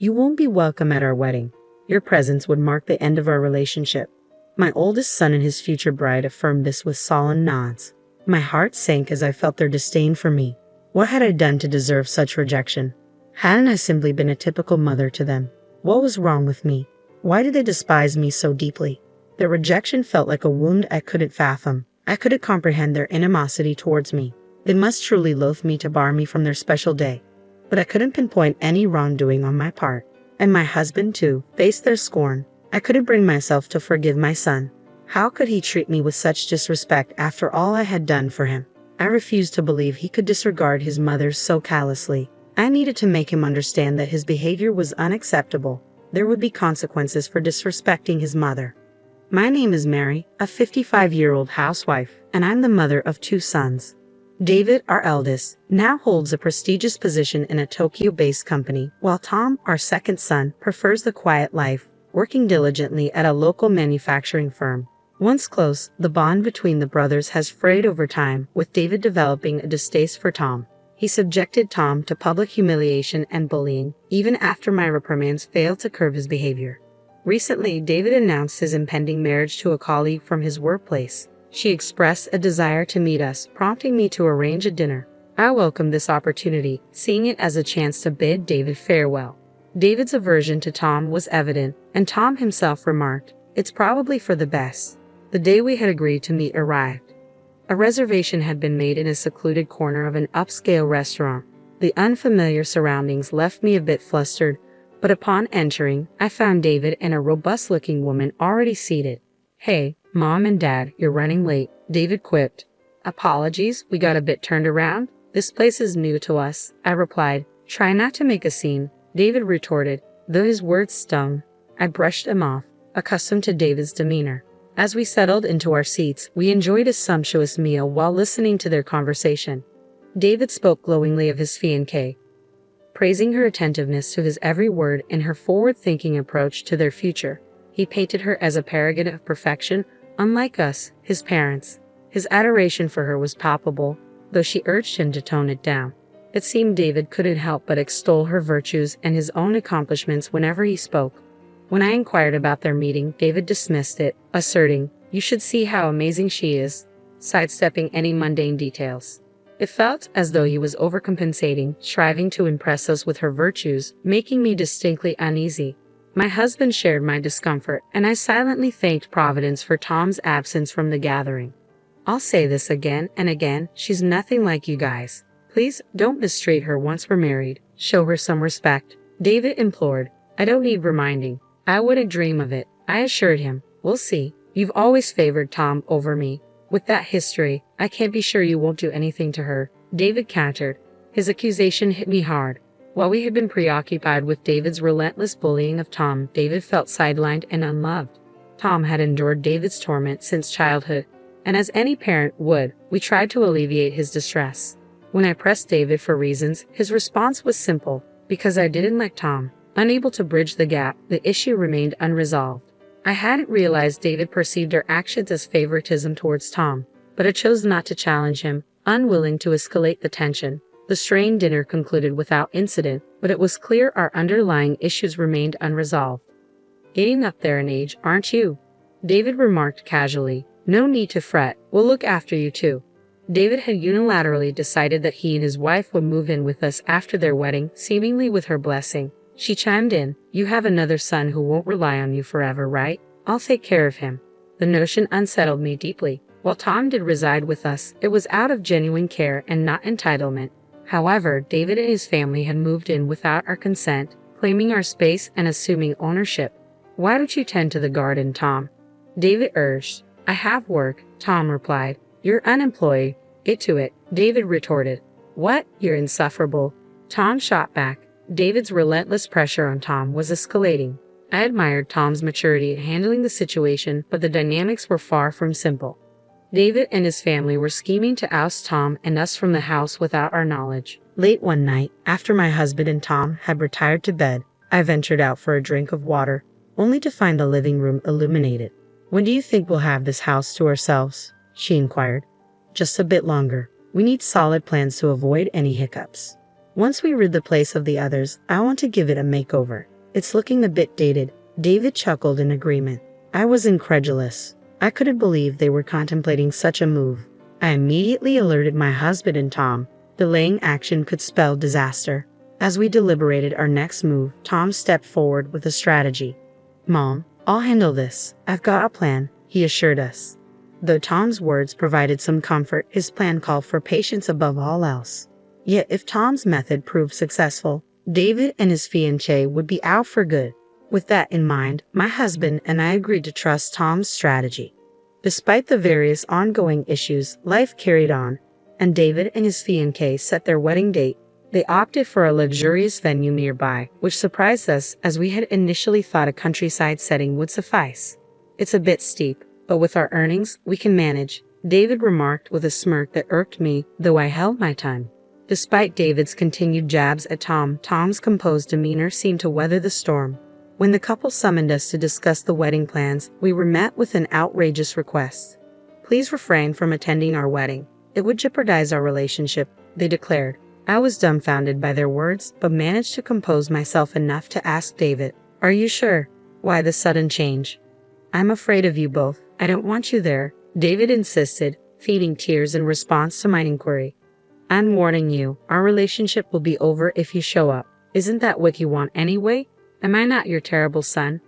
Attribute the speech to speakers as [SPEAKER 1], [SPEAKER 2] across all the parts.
[SPEAKER 1] You won't be welcome at our wedding. Your presence would mark the end of our relationship." My oldest son and his future bride affirmed this with solemn nods. My heart sank as I felt their disdain for me. What had I done to deserve such rejection? Hadn't I simply been a typical mother to them? What was wrong with me? Why did they despise me so deeply? Their rejection felt like a wound I couldn't fathom. I couldn't comprehend their animosity towards me. They must truly loathe me to bar me from their special day. But I couldn't pinpoint any wrongdoing on my part. And my husband, too, faced their scorn. I couldn't bring myself to forgive my son. How could he treat me with such disrespect after all I had done for him? I refused to believe he could disregard his mother so callously. I needed to make him understand that his behavior was unacceptable. There would be consequences for disrespecting his mother. My name is Mary, a 55-year-old housewife, and I'm the mother of 2 sons. David, our eldest, now holds a prestigious position in a Tokyo-based company, while Tom, our second son, prefers the quiet life, working diligently at a local manufacturing firm. Once close, the bond between the brothers has frayed over time, with David developing a distaste for Tom. He subjected Tom to public humiliation and bullying, even after my reprimands failed to curb his behavior. Recently, David announced his impending marriage to a colleague from his workplace. She expressed a desire to meet us, prompting me to arrange a dinner. I welcomed this opportunity, seeing it as a chance to bid David farewell. David's aversion to Tom was evident, and Tom himself remarked, "It's probably for the best." The day we had agreed to meet arrived. A reservation had been made in a secluded corner of an upscale restaurant. The unfamiliar surroundings left me a bit flustered, but upon entering, I found David and a robust-looking woman already seated. "Hey, Mom and Dad, you're running late," David quipped. "Apologies, we got a bit turned around. This place is new to us," I replied. "Try not to make a scene," David retorted, though his words stung. I brushed him off, accustomed to David's demeanor. As we settled into our seats, we enjoyed a sumptuous meal while listening to their conversation. David spoke glowingly of his fiancée, praising her attentiveness to his every word and her forward-thinking approach to their future. He painted her as a paragon of perfection, unlike us, his parents. His adoration for her was palpable, though she urged him to tone it down. It seemed David couldn't help but extol her virtues and his own accomplishments whenever he spoke. When I inquired about their meeting, David dismissed it, asserting, "You should see how amazing she is," sidestepping any mundane details. It felt as though he was overcompensating, striving to impress us with her virtues, making me distinctly uneasy. My husband shared my discomfort, and I silently thanked Providence for Tom's absence from the gathering. "I'll say this again and again, she's nothing like you guys. Please don't mistreat her once we're married. Show her some respect," David implored. "I don't need reminding. I wouldn't dream of it," I assured him. "We'll see. You've always favored Tom over me. With that history, I can't be sure you won't do anything to her," David countered. His accusation hit me hard. While we had been preoccupied with David's relentless bullying of Tom, David felt sidelined and unloved. Tom had endured David's torment since childhood, and as any parent would, we tried to alleviate his distress. When I pressed David for reasons, his response was simple: "Because I didn't like Tom." Unable to bridge the gap, the issue remained unresolved. I hadn't realized David perceived our actions as favoritism towards Tom, but I chose not to challenge him, unwilling to escalate the tension. The strained dinner concluded without incident, but it was clear our underlying issues remained unresolved. "Getting up there in age, aren't you?" David remarked casually. "No need to fret, we'll look after you too." David had unilaterally decided that he and his wife would move in with us after their wedding, seemingly with her blessing. She chimed in, "You have another son who won't rely on you forever, right? I'll take care of him." The notion unsettled me deeply. While Tom did reside with us, it was out of genuine care and not entitlement. However, David and his family had moved in without our consent, claiming our space and assuming ownership. "Why don't you tend to the garden, Tom?" David urged. "I have work," Tom replied. "You're unemployed. Get to it," David retorted. "What? You're insufferable," Tom shot back. David's relentless pressure on Tom was escalating. I admired Tom's maturity in handling the situation, but the dynamics were far from simple. David and his family were scheming to oust Tom and us from the house without our knowledge. Late one night, after my husband and Tom had retired to bed, I ventured out for a drink of water, only to find the living room illuminated. "When do you think we'll have this house to ourselves?" she inquired. "Just a bit longer. We need solid plans to avoid any hiccups." Once we rid the place of the others, I want to give it a makeover. It's looking a bit dated. David chuckled in agreement. I was incredulous. I couldn't believe they were contemplating such a move. I immediately alerted my husband and Tom. Delaying action could spell disaster. As we deliberated our next move, Tom stepped forward with a strategy. Mom, I'll handle this. I've got a plan, he assured us. Though Tom's words provided some comfort, his plan called for patience above all else. Yet if Tom's method proved successful, David and his fiancée would be out for good. With that in mind, my husband and I agreed to trust Tom's strategy. Despite the various ongoing issues, life carried on, and David and his fiancée set their wedding date. They opted for a luxurious venue nearby, which surprised us as we had initially thought a countryside setting would suffice. It's a bit steep, but with our earnings, we can manage, David remarked with a smirk that irked me, though I held my tongue. Despite David's continued jabs at Tom's composed demeanor seemed to weather the storm. When the couple summoned us to discuss the wedding plans, we were met with an outrageous request. Please refrain from attending our wedding. It would jeopardize our relationship, they declared. I was dumbfounded by their words, but managed to compose myself enough to ask David, "Are you sure? Why the sudden change?" "I'm afraid of you both. I don't want you there," David insisted, feeding tears in response to my inquiry. "I'm warning you, our relationship will be over if you show up. Isn't that what you want anyway? Am I not your terrible son?"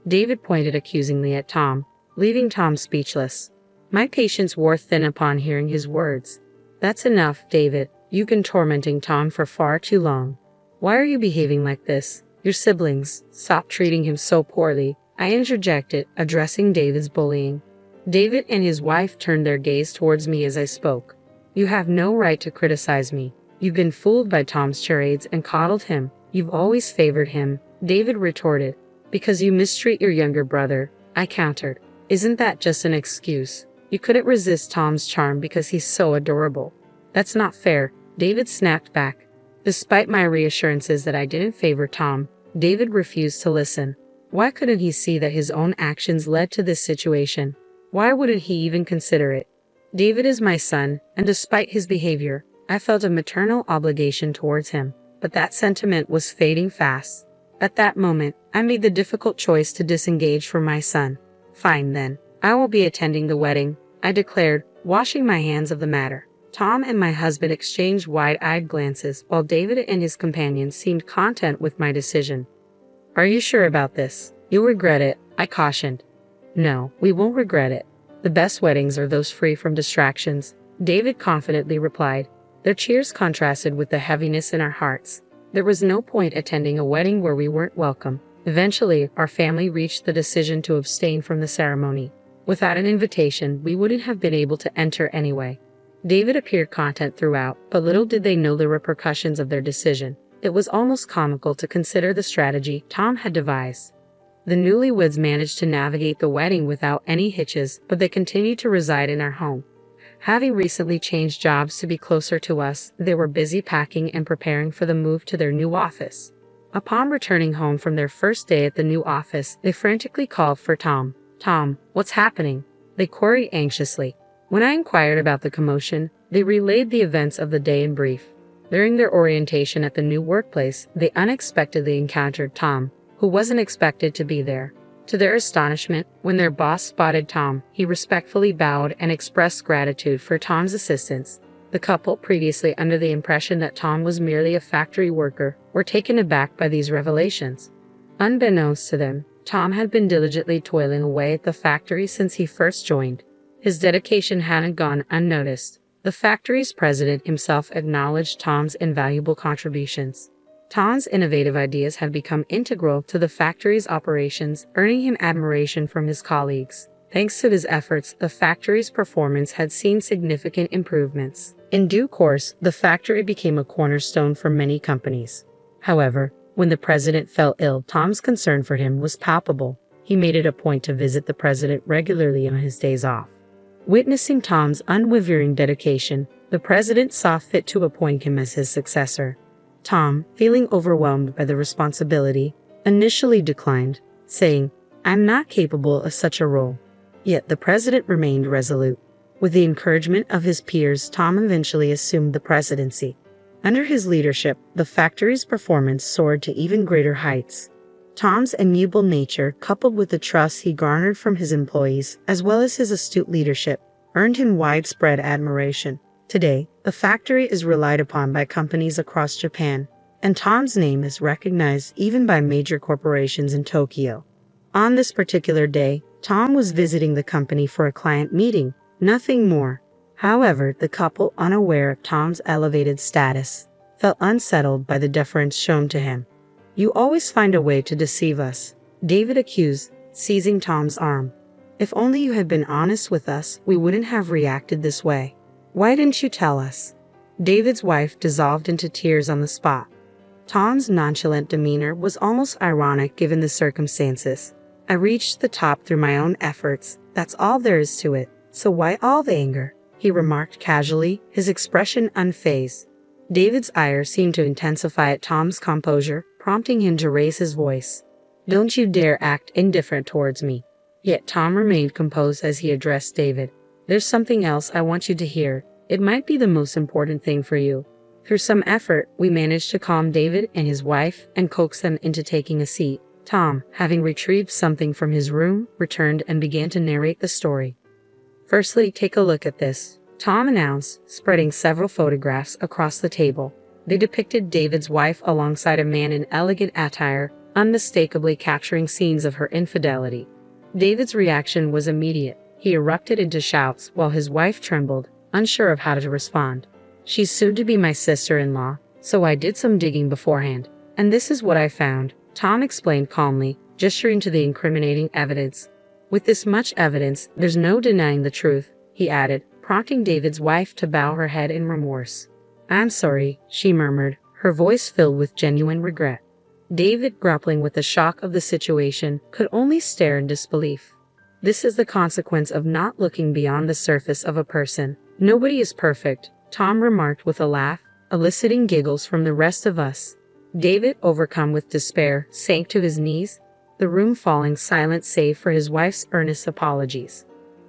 [SPEAKER 1] David pointed accusingly at Tom, leaving Tom speechless. My patience wore thin upon hearing his words. "That's enough, David. You've been tormenting Tom for far too long. Why are you behaving like this? Your siblings, stop treating him so poorly," I interjected, addressing David's bullying. David and his wife turned their gaze towards me as I spoke. "You have no right to criticize me. You've been fooled by Tom's charades and coddled him. You've always favored him," David retorted. "Because you mistreat your younger brother," I countered. "Isn't that just an excuse? You couldn't resist Tom's charm because he's so adorable." "That's not fair," David snapped back. Despite my reassurances that I didn't favor Tom, David refused to listen. Why couldn't he see that his own actions led to this situation? Why wouldn't he even consider it? David is my son, and despite his behavior, I felt a maternal obligation towards him, but that sentiment was fading fast. At that moment, I made the difficult choice to disengage from my son. "Fine then, I will be attending the wedding," I declared, washing my hands of the matter. Tom and my husband exchanged wide-eyed glances, while David and his companion seemed content with my decision. "Are you sure about this? You'll regret it," I cautioned. "No, we won't regret it. The best weddings are those free from distractions," David confidently replied. Their cheers contrasted with the heaviness in our hearts. There was no point attending a wedding where we weren't welcome. Eventually, our family reached the decision to abstain from the ceremony. Without an invitation, we wouldn't have been able to enter anyway. David appeared content throughout, but little did they know the repercussions of their decision. It was almost comical to consider the strategy Tom had devised. The newlyweds managed to navigate the wedding without any hitches, but they continued to reside in our home. Having recently changed jobs to be closer to us, they were busy packing and preparing for the move to their new office. Upon returning home from their first day at the new office, they frantically called for Tom. "Tom, what's happening?" they queried anxiously. When I inquired about the commotion, they relayed the events of the day in brief. During their orientation at the new workplace, they unexpectedly encountered Tom, who wasn't expected to be there. To their astonishment, when their boss spotted Tom, he respectfully bowed and expressed gratitude for Tom's assistance. The couple, previously under the impression that Tom was merely a factory worker, were taken aback by these revelations. Unbeknownst to them, Tom had been diligently toiling away at the factory since he first joined. His dedication hadn't gone unnoticed. The factory's president himself acknowledged Tom's invaluable contributions. Tom's innovative ideas had become integral to the factory's operations, earning him admiration from his colleagues. Thanks to his efforts, the factory's performance had seen significant improvements. In due course, the factory became a cornerstone for many companies. However, when the president fell ill, Tom's concern for him was palpable. He made it a point to visit the president regularly on his days off. Witnessing Tom's unwavering dedication, the president saw fit to appoint him as his successor. Tom, feeling overwhelmed by the responsibility, initially declined, saying, "I'm not capable of such a role." Yet the president remained resolute. With the encouragement of his peers, Tom eventually assumed the presidency. Under his leadership, the factory's performance soared to even greater heights. Tom's amiable nature, coupled with the trust he garnered from his employees, as well as his astute leadership, earned him widespread admiration. Today, the factory is relied upon by companies across Japan, and Tom's name is recognized even by major corporations in Tokyo. On this particular day, Tom was visiting the company for a client meeting, nothing more. However, the couple, unaware of Tom's elevated status, felt unsettled by the deference shown to him. "You always find a way to deceive us," David accused, seizing Tom's arm. "If only you had been honest with us, we wouldn't have reacted this way. Why didn't you tell us?" David's wife dissolved into tears on the spot. Tom's nonchalant demeanor was almost ironic given the circumstances. "I reached the top through my own efforts, that's all there is to it, so why all the anger?" he remarked casually, his expression unfazed. David's ire seemed to intensify at Tom's composure, prompting him to raise his voice. "Don't you dare act indifferent towards me." Yet Tom remained composed as he addressed David. "There's something else I want you to hear. It might be the most important thing for you." Through some effort, we managed to calm David and his wife and coax them into taking a seat. Tom, having retrieved something from his room, returned and began to narrate the story. "Firstly, take a look at this," Tom announced, spreading several photographs across the table. They depicted David's wife alongside a man in elegant attire, unmistakably capturing scenes of her infidelity. David's reaction was immediate. He erupted into shouts while his wife trembled, unsure of how to respond. "She's soon to be my sister-in-law, so I did some digging beforehand, and this is what I found," Tom explained calmly, gesturing to the incriminating evidence. "With this much evidence, there's no denying the truth," he added, prompting David's wife to bow her head in remorse. "I'm sorry," she murmured, her voice filled with genuine regret. David, grappling with the shock of the situation, could only stare in disbelief. This is the consequence of not looking beyond the surface of a person. "Nobody is perfect," Tom remarked with a laugh, eliciting giggles from the rest of us. David, overcome with despair, sank to his knees, the room falling silent save for his wife's earnest apologies.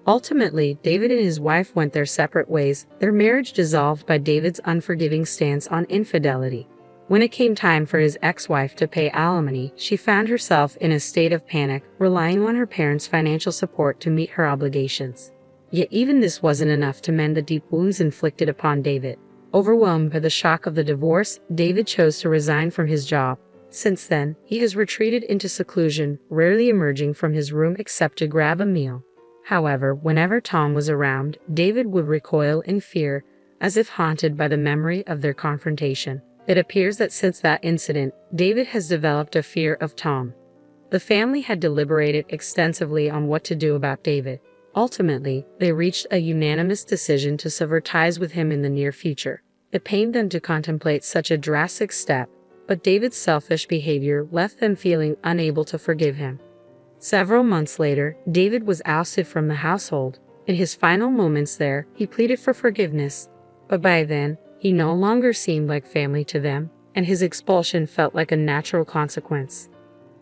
[SPEAKER 1] Ultimately, David and his wife went their separate ways, their marriage dissolved by David's unforgiving stance on infidelity. When it came time for his ex-wife to pay alimony, she found herself in a state of panic, relying on her parents' financial support to meet her obligations. Yet even this wasn't enough to mend the deep wounds inflicted upon David. Overwhelmed by the shock of the divorce, David chose to resign from his job. Since then, he has retreated into seclusion, rarely emerging from his room except to grab a meal. However, whenever Tom was around, David would recoil in fear, as if haunted by the memory of their confrontation. It appears that since that incident, David has developed a fear of Tom. The family had deliberated extensively on what to do about David. Ultimately, they reached a unanimous decision to sever ties with him in the near future. It pained them to contemplate such a drastic step, but David's selfish behavior left them feeling unable to forgive him. Several months later, David was ousted from the household. In his final moments there, he pleaded for forgiveness, but by then, he no longer seemed like family to them, and his expulsion felt like a natural consequence.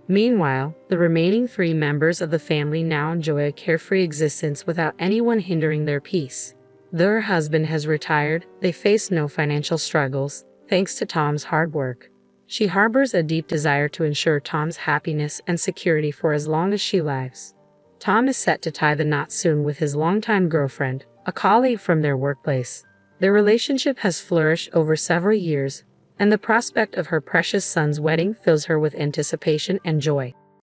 [SPEAKER 1] Meanwhile, the remaining 3 members of the family now enjoy a carefree existence without anyone hindering their peace. Though her husband has retired, they face no financial struggles, thanks to Tom's hard work. She harbors a deep desire to ensure Tom's happiness and security for as long as she lives. Tom is set to tie the knot soon with his longtime girlfriend, a colleague from their workplace. Their relationship has flourished over several years, and the prospect of her precious son's wedding fills her with anticipation and joy.